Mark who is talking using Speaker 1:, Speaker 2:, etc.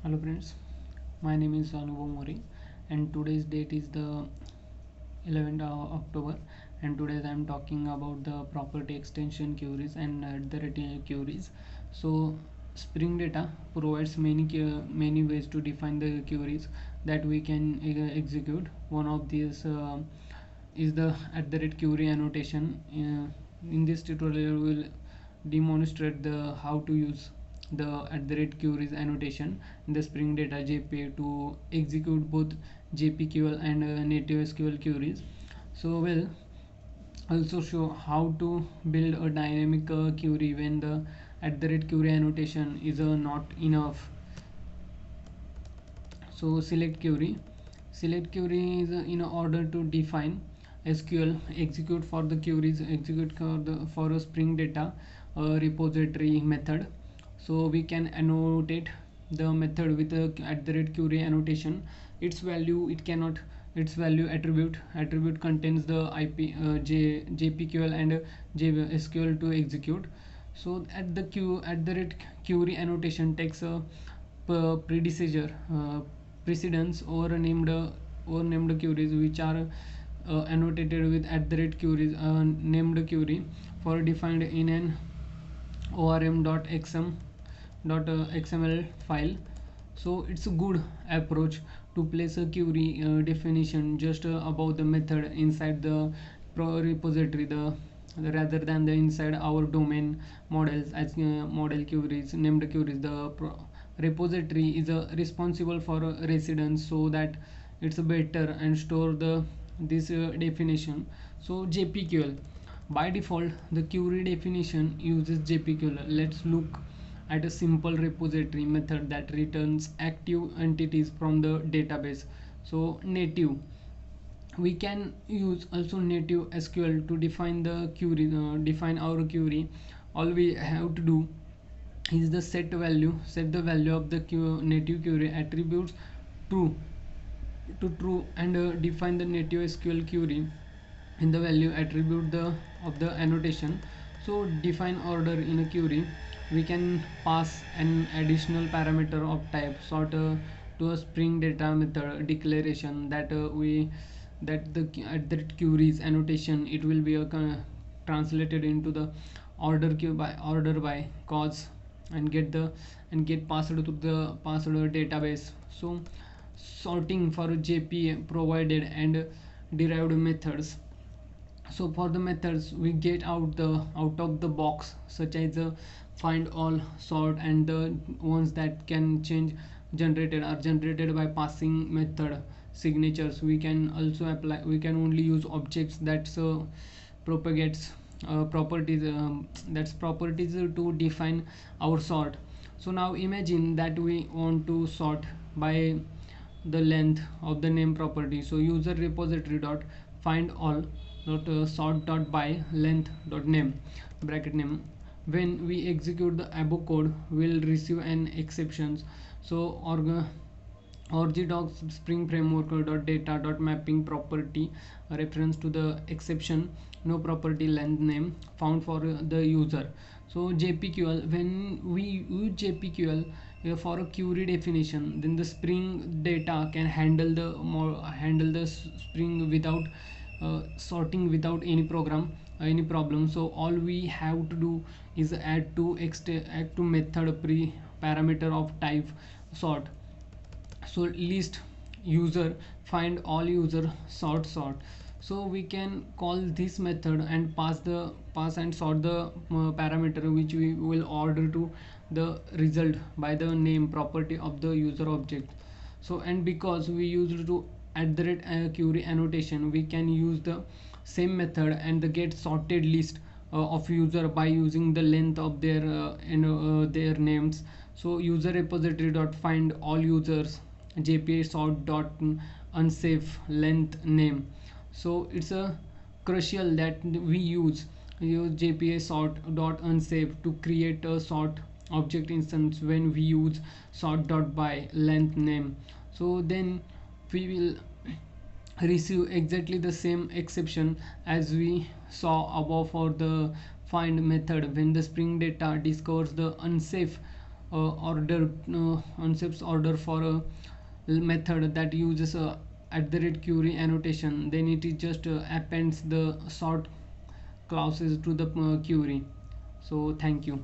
Speaker 1: Hello friends, my name is Anubhav Mori and today's date is the 11th of October, and today I am talking about the property extension queries and queries. So Spring Data provides many ways to define the queries that we can execute. One of these is the query annotation. In this tutorial we will demonstrate the how to use the queries annotation in the Spring Data JPA to execute both JPQL and native SQL queries. So we'll also show how to build a dynamic query when the query annotation is not enough. So select query is in order to define SQL execute for the queries execute for a Spring Data repository method. So we can annotate the method with a query annotation. Its value attribute contains the JPQL and JSQL to execute. So query annotation takes a predecessor precedence or named queries which are annotated with queries named query for defined in an orm.xml file. So it's a good approach to place a query definition just above the method inside the repository rather than the inside our domain models as model queries named queries. The repository is responsible for residence, so that it's better and store the this definition. So JPQL by default the query definition uses JPQL. Let's look at a simple repository method that returns active entities from the database. So native, we can use also native SQL to define the query define our query. All we have to do is the set the value of the native query attributes true true and define the native SQL query in the value attribute of the annotation. So define order in a query. We can pass an additional parameter of type sort to a Spring Data method declaration that we that the queries annotation it will be translated into the order by cause and get passed to the passed database. So sorting for JPA provided and derived methods. So for the methods we get out of the box such as the find all, sort, and the ones that can change generated are generated by passing method signatures. We can also apply we can only use objects that propagates properties that's properties to define our sort. So now imagine that we want to sort by the length of the name property. So user repository dot find all dot sort dot by length dot name bracket name. When we execute the above code we'll receive an exceptions. So org.docs spring framework dot data dot mapping property reference to the exception no property length name found for the user. So JPQL, when we use JPQL for a query definition, then the Spring Data can handle the Spring without sorting without any problem. So all we have to do is add to method pre parameter of type sort. So list user find all user sort. So we can call this method and pass and sort the parameter which we will order to the result by the name property of the user object. So and because we used to at the rate query annotation, we can use the same method and the get sorted list of user by using the length of their names. So user repository dot find all users JPA sort dot unsafe length name. So it's a crucial that we use JPA sort dot unsafe to create a sort object instance when we use sort dot by length name. So then we will receive exactly the same exception as we saw above for the find method when the Spring Data discovers the unsafe order concepts order for a method that uses at the rate query annotation, then it is just appends the sort clauses to the query. So thank you.